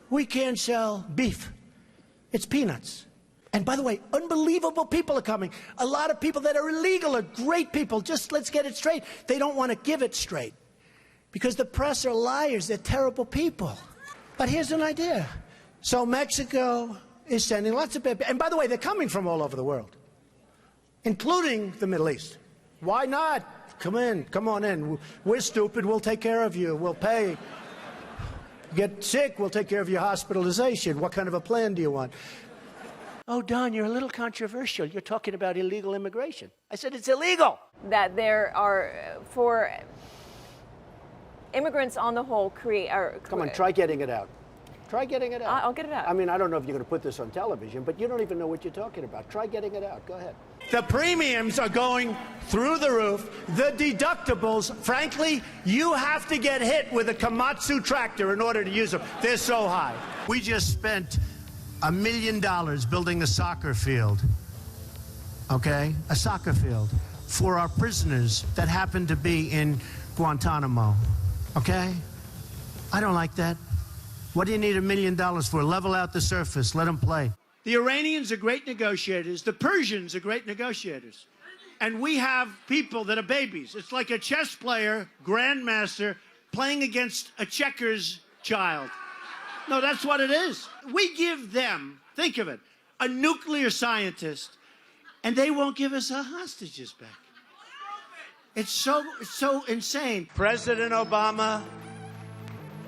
we can't sell beef. It's peanuts. And by the way, unbelievable people are coming. A lot of people that are illegal are great people. Just let's get it straight. They don't want to give it straight because the press are liars. They're terrible people. But here's an idea. So Mexico is sending lots of people. And by the way, they're coming from all over the world, including the Middle East. Why not? Come in. Come on in. We're stupid. We'll take care of you. We'll pay. Get sick, we'll take care of your hospitalization. What kind of a plan do you want? Oh, Don, you're a little controversial. You're talking about illegal immigration. I said it's illegal. That there are, for immigrants on the whole, Come on, try getting it out. Try getting it out. I'll get it out. I mean, I don't know if you're going to put this on television, but you don't even know what you're talking about. Try getting it out. Go ahead. The premiums are going through the roof. The deductibles, frankly, you have to get hit with a Komatsu tractor in order to use them. They're so high. We just spent $1 million building a soccer field, okay? A soccer field for our prisoners that happen to be in Guantanamo, okay? I don't like that. What do you need $1 million for? Level out the surface. Let them play. The Iranians are great negotiators. The Persians are great negotiators. And we have people that are babies. It's like a chess player, grandmaster, playing against a checkers child. No, that's what it is. We give them, think of it, a nuclear scientist, and they won't give us our hostages back. It's so insane. President Obama,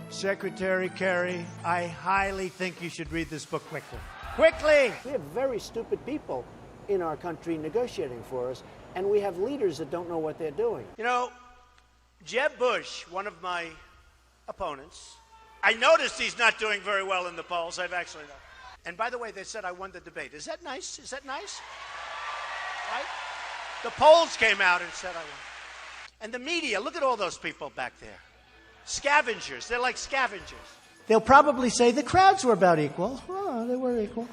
Secretary Kerry, I highly think you should read this book quickly. Quickly! We have very stupid people in our country negotiating for us, and we have leaders that don't know what they're doing. You know, Jeb Bush, one of my opponents, I noticed he's not doing very well in the polls. I've actually known. And by the way, they said I won the debate. Is that nice? Is that nice? Right? The polls came out and said I won. And the media, look at all those people back there. Scavengers. They're like scavengers. They'll probably say the crowds were about equal. Oh, they were equal.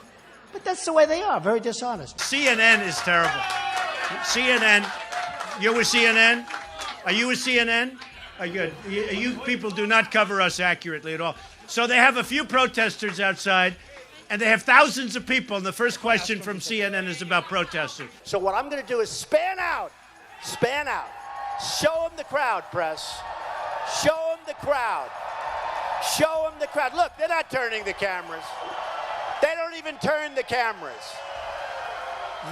But that's the way they are, very dishonest. CNN is terrible. CNN. You're with CNN? Are you with CNN? Are you, you people do not cover us accurately at all. So they have a few protesters outside, and they have thousands of people, and the first question from CNN is about protesters. So what I'm going to do is span out. Span out. Show them the crowd, press. Show them the crowd. Show them the crowd. Look, they're not turning the cameras. They don't even turn the cameras.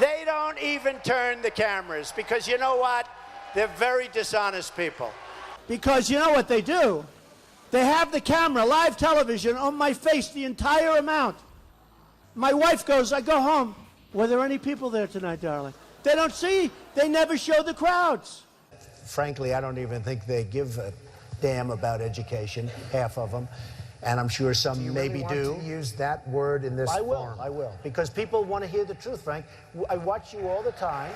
They don't even turn the cameras because you know what? They're very dishonest people. Because you know what they do? They have the camera, live television, on my face the entire amount. My wife goes, I go home. Were there any people there tonight, darling? They don't see. They never show the crowds. Frankly, I don't even think they give a damn about education, half of them. And I'm sure some maybe do. Want to use that word in this form? I will. Because people want to hear the truth, Frank. I watch you all the time.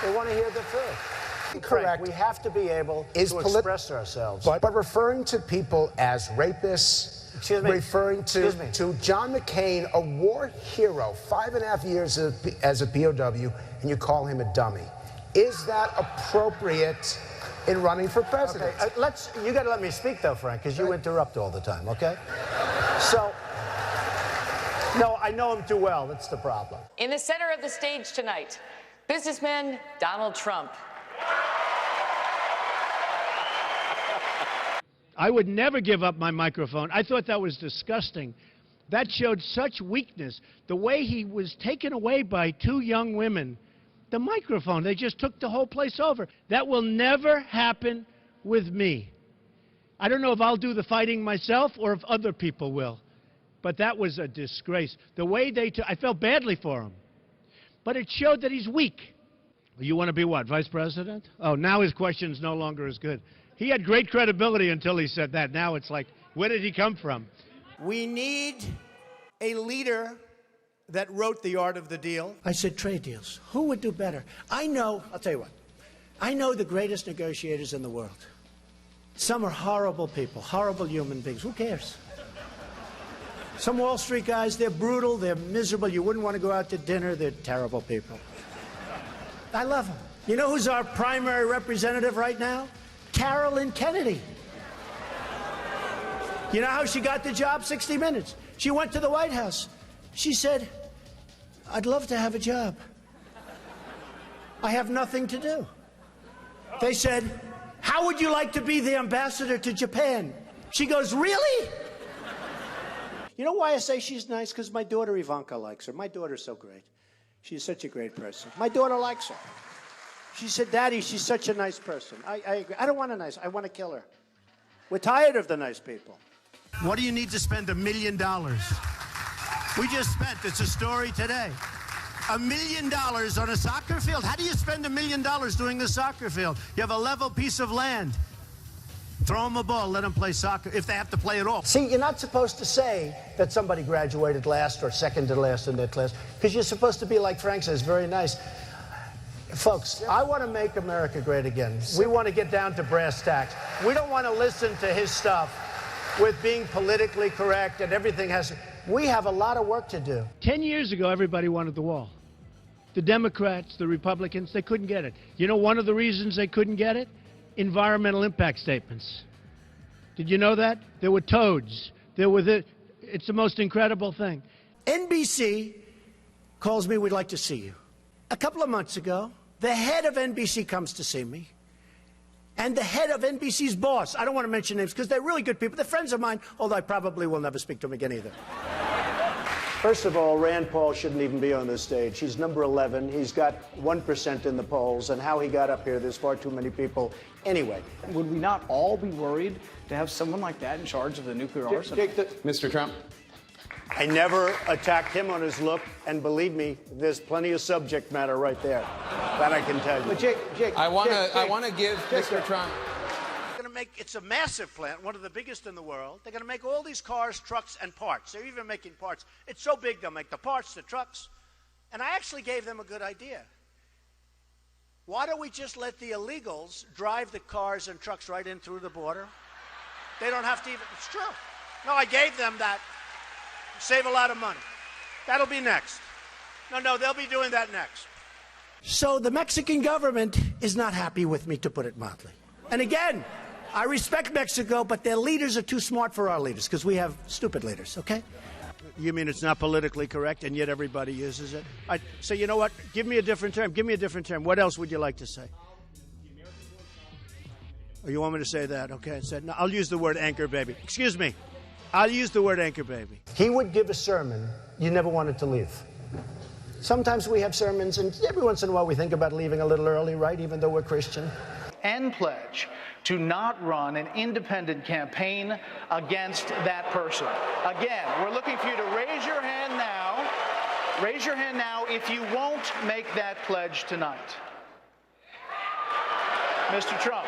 They want to hear the truth. Correct. Frank, we have to be able to express ourselves. But referring to people as rapists, referring to John McCain, a war hero, 5.5 years as a POW, and you call him a dummy. Is that appropriate in running for president? Okay, you got to let me speak, though, Frank, because you interrupt all the time, okay? So, no, I know him too well. That's the problem. In the center of the stage tonight, businessman Donald Trump. I would never give up my microphone. I thought that was disgusting. That showed such weakness. The way he was taken away by two young women. The microphone, they just took the whole place over. That will never happen with me. I don't know if I'll do the fighting myself or if other people will. But that was a disgrace. The way they took, I felt badly for him. But it showed that he's weak. You want to be what, vice president? Oh, now his question's no longer as good. He had great credibility until he said that. Now it's like, where did he come from? We need a leader that wrote The Art of the Deal. I said trade deals. Who would do better? I know, I'll tell you what. I know the greatest negotiators in the world. Some are horrible people, horrible human beings. Who cares? Some Wall Street guys, they're brutal, they're miserable. You wouldn't want to go out to dinner. They're terrible people. I love them. You know who's our primary representative right now? Carolyn Kennedy. You know how she got the job? 60 Minutes. She went to the White House. She said, I'd love to have a job. I have nothing to do. They said, how would you like to be the ambassador to Japan? She goes, really? You know why I say she's nice? Because my daughter Ivanka likes her. My daughter's so great. She's such a great person. My daughter likes her. She said, Daddy, she's such a nice person. I agree. I don't want a nice, I want to kill her. We're tired of the nice people. What do you need to spend $1 million? We just spent, it's a story today, $1 million on a soccer field. How do you spend $1 million doing a soccer field? You have a level piece of land. Throw them a ball, let them play soccer, if they have to play at all. See, you're not supposed to say that somebody graduated last or second to last in their class, because you're supposed to be, like Frank says, very nice. Folks, I want to make America great again. We want to get down to brass tacks. We don't want to listen to his stuff with being politically correct and everything has to... We have a lot of work to do. 10 years ago, everybody wanted the wall. The Democrats, the Republicans, they couldn't get it. You know one of the reasons they couldn't get it? Environmental impact statements. Did you know that? There were toads. There were it's the most incredible thing. NBC calls me, we'd like to see you. A couple of months ago, the head of NBC comes to see me. And the head of NBC's boss, I don't want to mention names because they're really good people. They're friends of mine, although I probably will never speak to them again either. First of all, Rand Paul shouldn't even be on this stage. He's number 11. He's got 1% in the polls. And how he got up here, there's far too many people. Anyway. Would we not all be worried to have someone like that in charge of the nuclear arsenal? Mr. Trump. I never attacked him on his look, and believe me, there's plenty of subject matter right there. That I can tell you. But Jake, I want to give Mr. Trump. It's a massive plant, one of the biggest in the world. They're going to make all these cars, trucks, and parts. They're even making parts. It's so big, they'll make the parts, the trucks. And I actually gave them a good idea. Why don't we just let the illegals drive the cars and trucks right in through the border? They don't have to even, it's true. No, I gave them that. Save a lot of money. That'll be next. No, they'll be doing that next. So the Mexican government is not happy with me, to put it mildly. And again, I respect Mexico, but their leaders are too smart for our leaders, because we have stupid leaders, okay? You mean it's not politically correct, and yet everybody uses it? So you know what? Give me a different term. Give me a different term. What else would you like to say? Oh, you want me to say that? Okay. No, I'll use the word anchor baby. Excuse me. I'll use the word anchor baby. He would give a sermon you never wanted to leave. Sometimes we have sermons, and every once in a while we think about leaving a little early, right, even though we're Christian. and pledge to not run an independent campaign against that person. Again, we're looking for you to raise your hand now. Raise your hand now if you won't make that pledge tonight. Mr. Trump.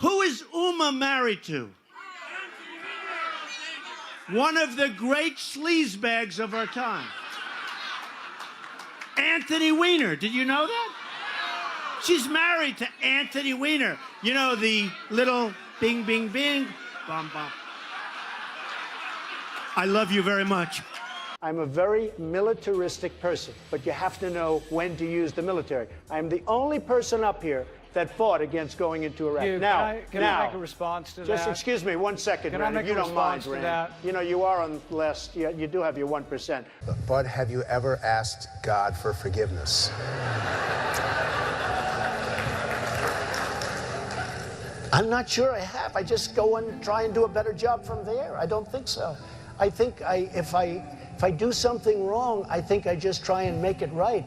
Who is Uma married to? One of the great sleazebags of our time. Anthony Weiner. Did you know that? She's married to Anthony Weiner. You know, the little bing, bing, bing, bum, bum. I love you very much. I'm a very militaristic person, but you have to know when to use the military. I'm the only person up here that fought against going into Iraq. Can I make a response to that? Just excuse me 1 second, Rand, if you don't mind, Rand. You know, you are on less, you do have your 1%. But have you ever asked God for forgiveness? I'm not sure I have. I just go and try and do a better job from there. I don't think so. I think if I do something wrong, I think I just try and make it right.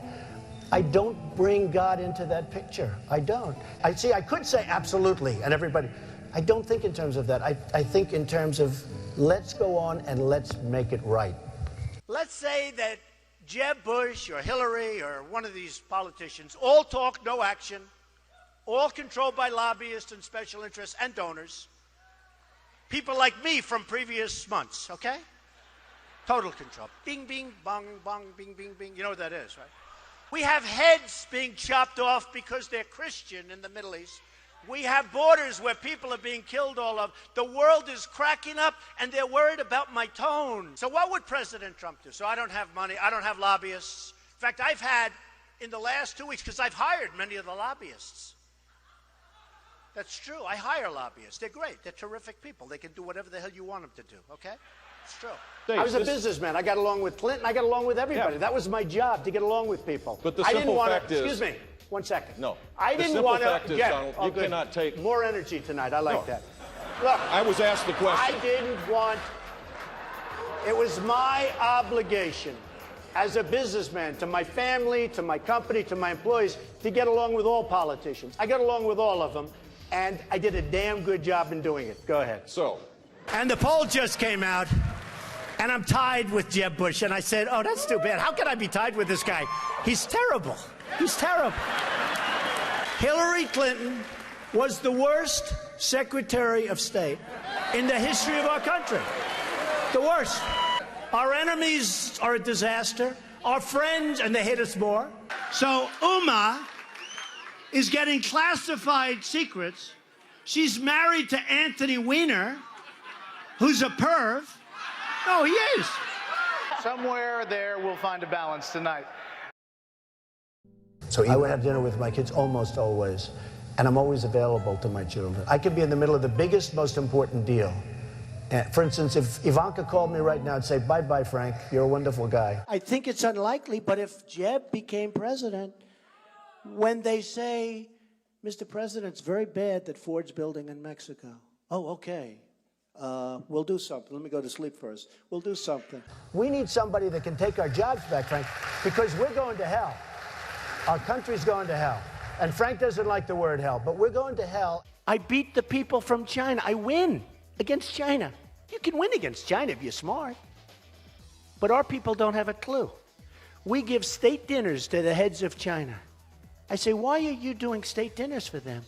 I don't bring God into that picture. I don't. I could say absolutely, and everybody. I don't think in terms of that. I think in terms of let's go on and let's make it right. Let's say that Jeb Bush or Hillary or one of these politicians all talk, no action, all controlled by lobbyists and special interests and donors. People like me from previous months, okay? Total control. Bing, bing, bong, bong, bing, bing, bing. You know what that is, right? We have heads being chopped off because they're Christian in the Middle East. We have borders where people are being killed all over. The world is cracking up, and they're worried about my tone. So what would President Trump do? So I don't have money. I don't have lobbyists. In fact, I've had, in the last 2 weeks, because I've hired many of the lobbyists. That's true. I hire lobbyists. They're great. They're terrific people. They can do whatever the hell you want them to do, okay? It's true. Dave, I was a businessman. I got along with Clinton. I got along with everybody. Yeah. That was my job, to get along with people. But the I simple didn't want fact to. is, excuse me. 1 second. No. I The didn't simple want fact to. is, Donald, you cannot take more energy tonight. I like No. that. Look, I was asked the question. I didn't want. It was my obligation as a businessman to my family, to my company, to my employees, to get along with all politicians. I got along with all of them, and I did a damn good job in doing it. Go ahead. So, And the poll just came out, and I'm tied with Jeb Bush. And I said, oh, that's too bad. How can I be tied with this guy? He's terrible. He's terrible. Hillary Clinton was the worst Secretary of State in the history of our country. The worst. Our enemies are a disaster. Our friends, and they hate us more. So Uma is getting classified secrets. She's married to Anthony Weiner, who's a perv. No, he is. Somewhere there we'll find a balance tonight. So I would have dinner with my kids almost always, and I'm always available to my children. I could be in the middle of the biggest, most important deal. For instance, if Ivanka called me right now and say, bye-bye, Frank, you're a wonderful guy. I think it's unlikely, but if Jeb became president, when they say, Mr. President, it's very bad that Ford's building in Mexico. Oh, okay. We'll do something. Let me go to sleep first. We'll do something. We need somebody that can take our jobs back, Frank, because we're going to hell. Our country's going to hell. And Frank doesn't like the word hell, but we're going to hell. I beat the people from China. I win against China. You can win against China if you're smart. But our people don't have a clue. We give state dinners to the heads of China. I say, why are you doing state dinners for them?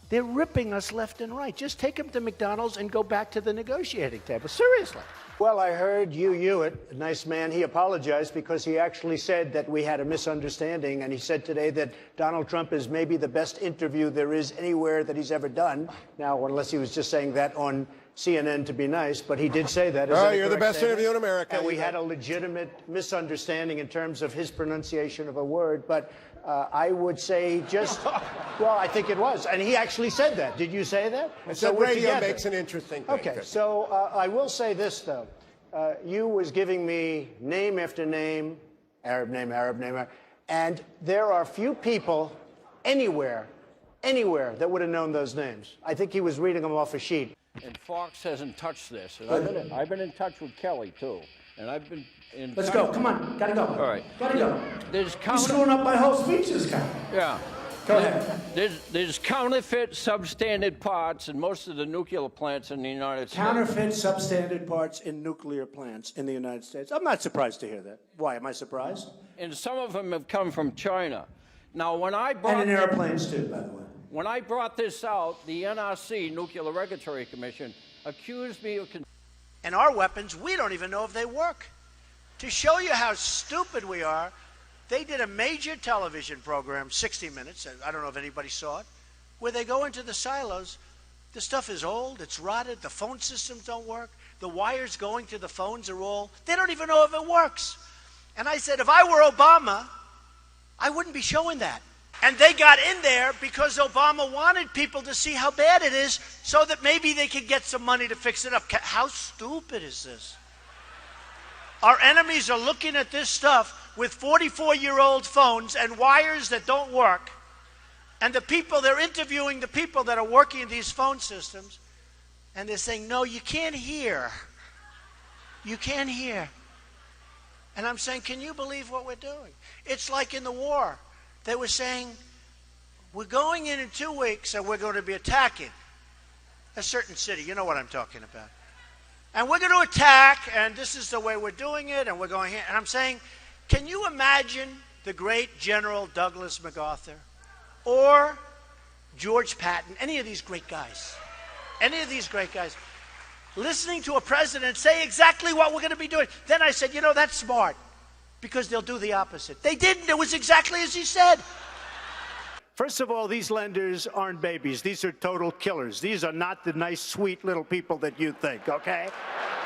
They're ripping us left and right. Just take them to McDonald's and go back to the negotiating table. Seriously. Well, I heard Hugh Hewitt, a nice man, he apologized because he actually said that we had a misunderstanding, and he said today that Donald Trump is maybe the best interview there is anywhere that he's ever done. Now, unless he was just saying that on CNN to be nice, but he did say that. Oh, you're the best interview in America. And we had a legitimate misunderstanding in terms of his pronunciation of a word, but I would say just, well, I think it was. And he actually said that. Did you say that? I said radio makes an interesting thing. Okay, so I will say this, though. You was giving me name after name, Arab name, and there are few people anywhere that would have known those names. I think he was reading them off a sheet. And Fox hasn't touched this. And I've been in touch with Kelly, too. And I've been in Let's go. Come on. Gotta go. All right. Gotta go. There's You're screwing up my whole speech, this guy. Yeah. Go ahead. There's counterfeit substandard parts in most of the nuclear plants in the United States. Counterfeit substandard parts in nuclear plants in the United States. I'm not surprised to hear that. Why? Am I surprised? And some of them have come from China. Now, when I brought... And in airplanes, too, by the way. When I brought this out, the NRC, Nuclear Regulatory Commission, accused me of... And our weapons, we don't even know if they work. To show you how stupid we are, they did a major television program, 60 Minutes, I don't know if anybody saw it, where they go into the silos. The stuff is old, it's rotted, the phone systems don't work, the wires going to the phones are all, they don't even know if it works. And I said, if I were Obama, I wouldn't be showing that. And they got in there because Obama wanted people to see how bad it is so that maybe they could get some money to fix it up. How stupid is this? Our enemies are looking at this stuff with 44-year-old phones and wires that don't work. And the people, they're interviewing the people that are working in these phone systems. And they're saying, no, you can't hear. You can't hear. And I'm saying, can you believe what we're doing? It's like in the war. They were saying, we're going in 2 weeks and we're going to be attacking a certain city. You know what I'm talking about. And we're going to attack, and this is the way we're doing it, and we're going here. And I'm saying, can you imagine the great General Douglas MacArthur or George Patton, any of these great guys, listening to a president say exactly what we're going to be doing? Then I said, you know, that's smart, because they'll do the opposite. They didn't. It was exactly as he said. First of all, these lenders aren't babies. These are total killers. These are not the nice, sweet little people that you think, okay?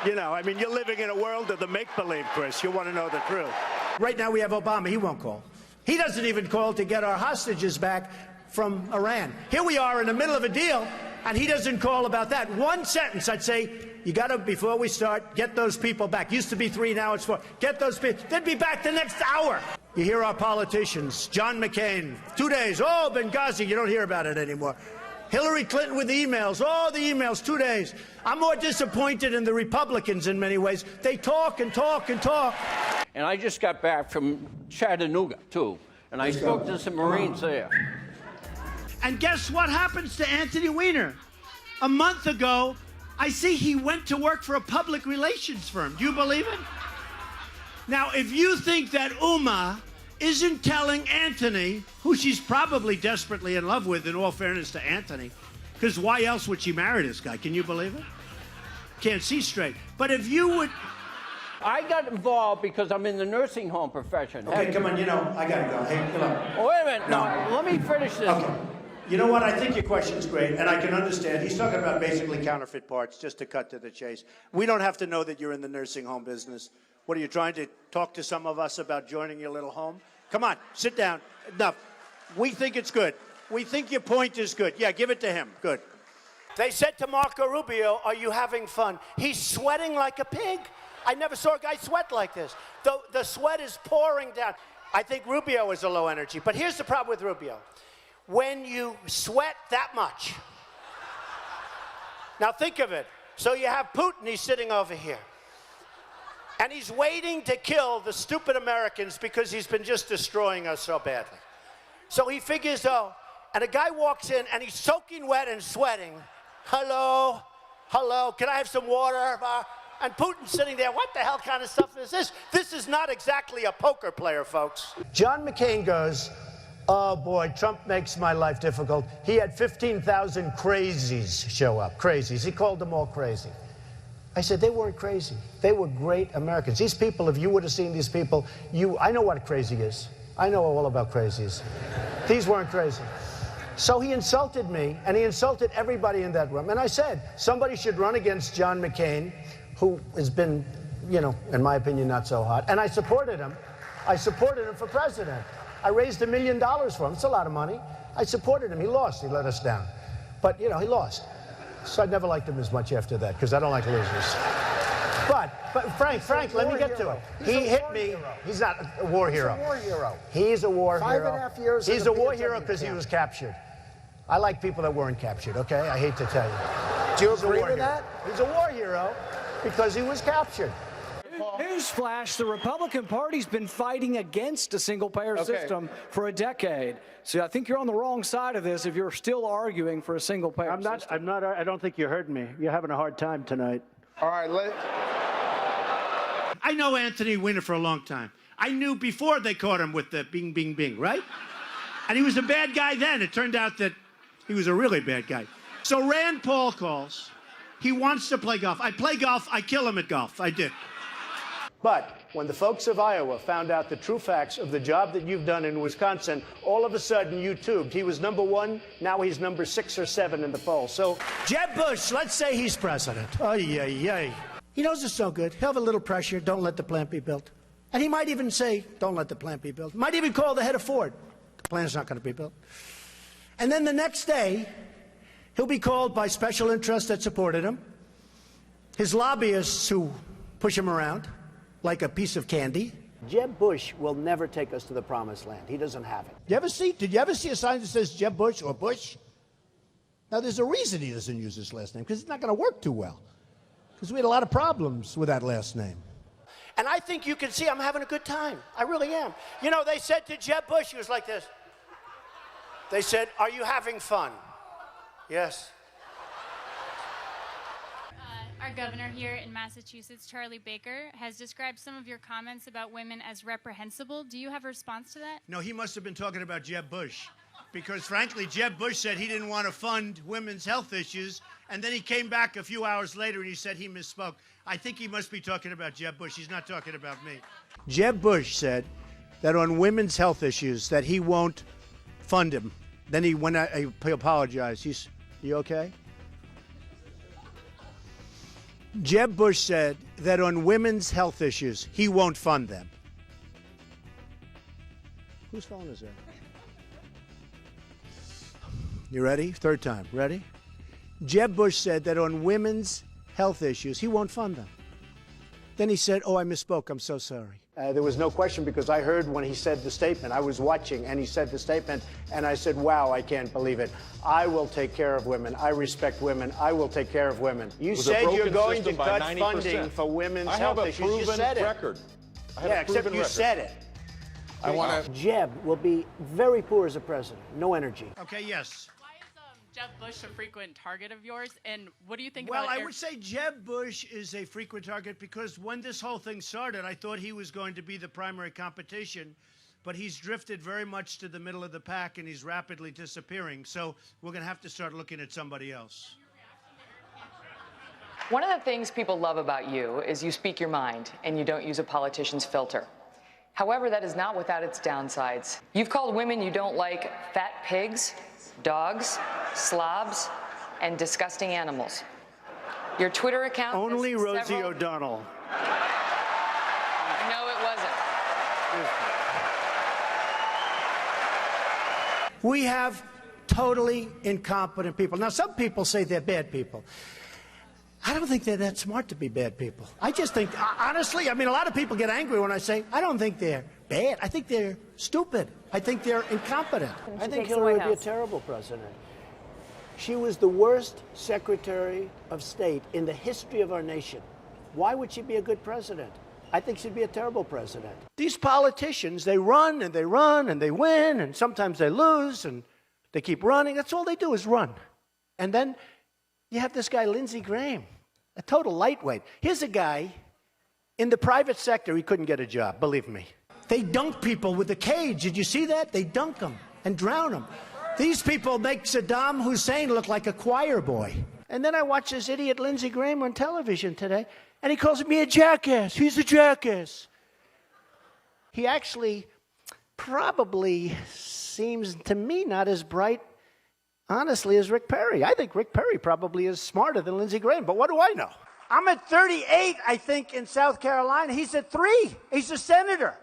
You know, I mean, you're living in a world of the make-believe, Chris. You want to know the truth. Right now we have Obama. He won't call. He doesn't even call to get our hostages back from Iran. Here we are in the middle of a deal, and he doesn't call about that. One sentence, I'd say, You got to, before we start, get those people back. Used to be 3, now it's 4. Get those people. They'd be back the next hour. You hear our politicians. John McCain, 2 days. Oh, Benghazi. You don't hear about it anymore. Hillary Clinton with emails. Oh, the emails, 2 days. I'm more disappointed in the Republicans in many ways. They talk and talk and talk. And I just got back from Chattanooga, too. And I spoke to some Marines there. And guess what happens to Anthony Weiner? A month ago, I see he went to work for a public relations firm. Do you believe it? Now, if you think that Uma isn't telling Anthony, who she's probably desperately in love with, in all fairness to Anthony, because why else would she marry this guy? Can you believe it? Can't see straight. But if you would... I got involved because I'm in the nursing home profession. Okay, come on, I got to go. Hey, come on. Oh, wait a minute. No, let me finish this. Okay. You know what? I think your question's great, and I can understand. He's talking about basically counterfeit parts, just to cut to the chase. We don't have to know that you're in the nursing home business. What, are you trying to talk to some of us about joining your little home? Come on, sit down. Enough. We think it's good. We think your point is good. Yeah, give it to him. Good. They said to Marco Rubio, are you having fun? He's sweating like a pig. I never saw a guy sweat like this. The sweat is pouring down. I think Rubio is a low energy. But here's the problem with Rubio. When you sweat that much, now think of it. So you have Putin, he's sitting over here. And he's waiting to kill the stupid Americans because he's been just destroying us so badly. So he figures, and a guy walks in and he's soaking wet and sweating. Hello, can I have some water? And Putin's sitting there, what the hell kind of stuff is this? This is not exactly a poker player, folks. John McCain goes, oh boy, Trump makes my life difficult. He had 15,000 crazies show up, crazies. He called them all crazy. I said, they weren't crazy. They were great Americans. These people, if you would have seen these people, I know what crazy is. I know all about crazies. These weren't crazy. So he insulted me, and he insulted everybody in that room. And I said, somebody should run against John McCain, who has been, in my opinion, not so hot. And I supported him. I supported him for president. I raised $1 million for him. It's a lot of money. I supported him. He lost. He let us down. But, he lost. So I never liked him as much after that, because I don't like losers. But Frank, let me get to it. He hit me. He's not a war hero. He's a war hero. He's a war hero. 5.5 years. He's a war hero because he was captured. I like people that weren't captured, okay? I hate to tell you. Do you agree with that? He's a war hero because he was captured. Newsflash, the Republican Party's been fighting against a single-payer system for a decade. So I think you're on the wrong side of this if you're still arguing for a single-payer system. I don't think you heard me. You're having a hard time tonight. All right, I know Anthony Weiner for a long time. I knew before they caught him with the bing, bing, bing, right? And he was a bad guy then. It turned out that he was a really bad guy. So Rand Paul calls. He wants to play golf. I play golf. I kill him at golf. I did. But when the folks of Iowa found out the true facts of the job that you've done in Wisconsin, all of a sudden you tubed. He was #1, now he's number 6 or 7 in the poll. So Jeb Bush, let's say he's president. He knows it's no good. He'll have a little pressure. Don't let the plant be built. And he might even say, don't let the plant be built. Might even call the head of Ford. The plant's not going to be built. And then the next day, he'll be called by special interests that supported him, his lobbyists who push him around like a piece of candy. Jeb Bush will never take us to the promised land. He doesn't have it. Did you ever see a sign that says Jeb Bush or Bush? Now, there's a reason he doesn't use his last name, because it's not going to work too well. Because we had a lot of problems with that last name. And I think you can see I'm having a good time. I really am. They said to Jeb Bush, he was like this. They said, are you having fun? Yes. Our governor here in Massachusetts, Charlie Baker, has described some of your comments about women as reprehensible. Do you have a response to that? No, he must have been talking about Jeb Bush. Because, frankly, Jeb Bush said he didn't want to fund women's health issues, and then he came back a few hours later and he said he misspoke. I think he must be talking about Jeb Bush. He's not talking about me. Jeb Bush said that on women's health issues that he won't fund him. Then he apologized. You okay? Jeb Bush said that on women's health issues, he won't fund them. Whose phone is that? You ready? Third time. Ready? Jeb Bush said that on women's health issues, he won't fund them. Then he said, oh, I misspoke, I'm so sorry. There was no question because I heard when he said the statement. I was watching and he said the statement and I said, wow, I can't believe it. I will take care of women. I respect women. I will take care of women. You said you're going to cut funding for women's health issues. You said it. Yeah, except you said it. I want to. Jeb will be very poor as a president. No energy. Okay, yes. Why is Jeb Bush a frequent target of yours, and what do you think Well, about I would say Jeb Bush is a frequent target because when this whole thing started, I thought he was going to be the primary competition, but he's drifted very much to the middle of the pack, and he's rapidly disappearing. So we're going to have to start looking at somebody else. One of the things people love about you is you speak your mind and you don't use a politician's filter. However, that is not without its downsides. You've called women you don't like fat pigs, dogs, slobs, and disgusting animals. Your Twitter account... Only Rosie O'Donnell. No, it wasn't. We have totally incompetent people. Now, some people say they're bad people. I don't think they're that smart to be bad people. I just think, honestly, I mean, a lot of people get angry when I say, I don't think they're bad. I think they're stupid. I think they're incompetent. I think Hillary would be a terrible president. She was the worst Secretary of State in the history of our nation. Why would she be a good president? I think she'd be a terrible president. These politicians, they run and they run and they win, and sometimes they lose and they keep running. That's all they do is run. And then you have this guy, Lindsey Graham, a total lightweight. Here's a guy in the private sector, he couldn't get a job, believe me. They dunk people with a cage. Did you see that? They dunk them and drown them. These people make Saddam Hussein look like a choir boy. And then I watch this idiot Lindsey Graham on television today, and he calls me a jackass. He's a jackass. He actually probably seems to me not as bright, honestly, as Rick Perry. I think Rick Perry probably is smarter than Lindsey Graham, but what do I know? I'm at 38, I think, in South Carolina. He's at 3. He's a senator.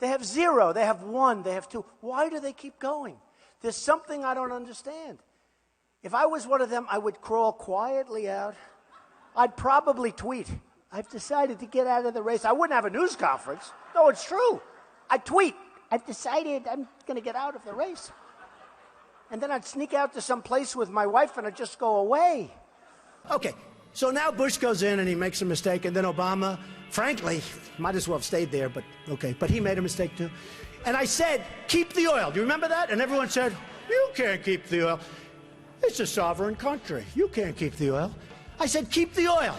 They have 0. They have 1. They have 2. Why do they keep going? There's something I don't understand. If I was one of them, I would crawl quietly out. I'd probably tweet, I've decided to get out of the race. I wouldn't have a news conference. No, it's true. I'd tweet, I've decided I'm going to get out of the race. And then I'd sneak out to some place with my wife and I'd just go away. Okay, so now Bush goes in and he makes a mistake, and then Obama, frankly, might as well have stayed there, but okay, but he made a mistake too. And I said, keep the oil. Do you remember that? And everyone said, you can't keep the oil. It's a sovereign country. You can't keep the oil. I said, keep the oil.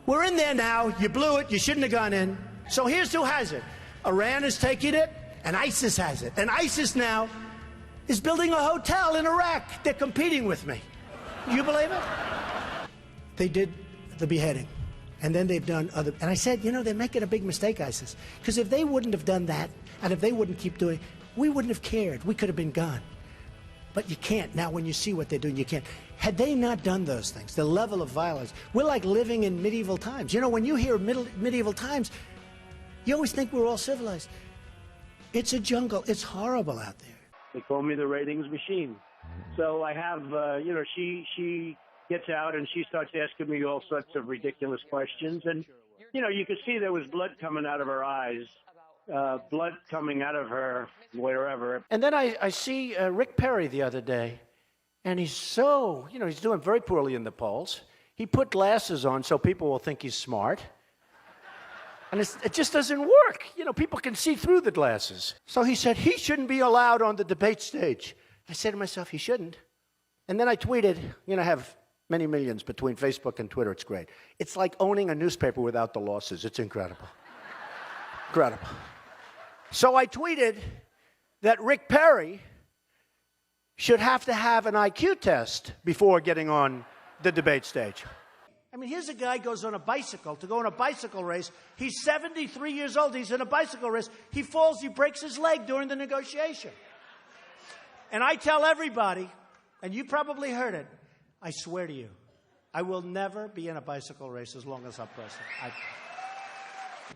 We're in there now. You blew it. You shouldn't have gone in. So here's who has it. Iran is taking it, and ISIS has it. And ISIS now is building a hotel in Iraq. They're competing with me. Do you believe it? They did the beheading. And then they've done other... And I said, you know, they're making a big mistake, ISIS. Because if they wouldn't have done that, and if they wouldn't keep doing it, we wouldn't have cared. We could have been gone. But you can't. Now, when you see what they're doing, you can't. Had they not done those things, the level of violence, we're like living in medieval times. You know, when you hear medieval times, you always think we're all civilized. It's a jungle. It's horrible out there. They call me the ratings machine. So I have, you know, she gets out and she starts asking me all sorts of ridiculous questions. And, you know, you could see there was blood coming out of her eyes, blood coming out of her wherever. And then I see Rick Perry the other day, and he's so, you know, he's doing very poorly in the polls. He put glasses on so people will think he's smart. And it just doesn't work. You know, people can see through the glasses. So he said he shouldn't be allowed on the debate stage. I said to myself, he shouldn't. And then I tweeted, you know, I have many millions between Facebook and Twitter. It's great. It's like owning a newspaper without the losses. It's incredible. Incredible. So I tweeted that Rick Perry should have to have an IQ test before getting on the debate stage. I mean, here's a guy goes on a bicycle to go on a bicycle race. He's 73 years old. He's in a bicycle race. He falls. He breaks his leg during the negotiation. And I tell everybody, and you probably heard it, I swear to you, I will never be in a bicycle race as long as I'm president.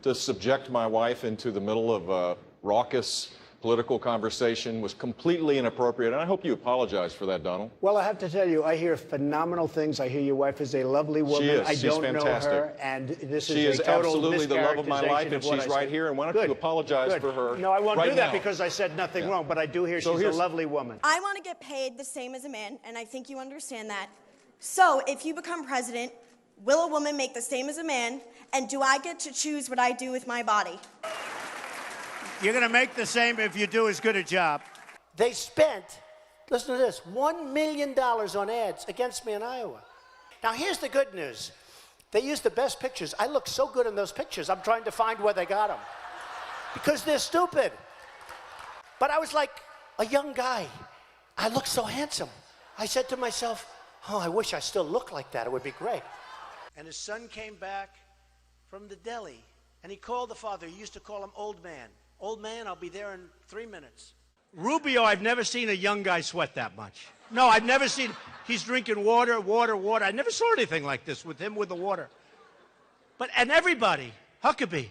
To subject my wife into the middle of a raucous political conversation was completely inappropriate, and I hope you apologize for that, Donald. Well, I have to tell you, I hear phenomenal things. I hear your wife is a lovely woman. She is. I She's don't fantastic. know her, and this She is is a total absolutely the love of my life, and mischaracterization of what she's I right said. here, and why don't Good. you apologize Good. for her? No, I won't right do that now. because I said nothing wrong, but I do hear So she's a here's- lovely woman. I want to get paid the same as a man, and I think you understand that. So, if you become president, will a woman make the same as a man, and do I get to choose what I do with my body? You're going to make the same if you do as good a job. They spent, listen to this, $1 million on ads against me in Iowa. Now, here's the good news. They used the best pictures. I look so good in those pictures, I'm trying to find where they got them. Because they're stupid. But I was like a young guy. I looked so handsome. I said to myself, oh, I wish I still looked like that. It would be great. And his son came back from the deli, and he called the father. He used to call him Old Man. Old Man, I'll be there in 3 minutes. Rubio, I've never seen a young guy sweat that much. No, I've never seen. He's drinking water. I never saw anything like this with him with the water. And everybody, Huckabee,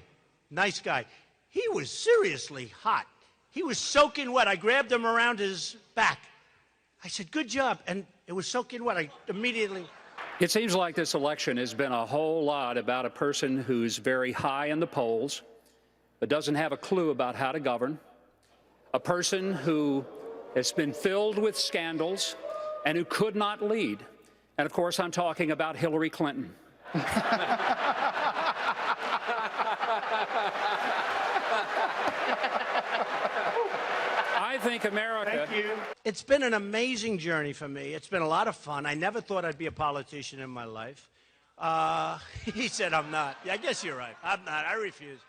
nice guy. He was seriously hot. He was soaking wet. I grabbed him around his back. I said, good job. And it was soaking wet. I immediately... It seems like this election has been a whole lot about a person who's very high in the polls, but doesn't have a clue about how to govern, a person who has been filled with scandals and who could not lead. And of course, I'm talking about Hillary Clinton. I think America... Thank you. It's been an amazing journey for me. It's been a lot of fun. I never thought I'd be a politician in my life. He said I'm not. Yeah, I guess you're right. I'm not. I refuse.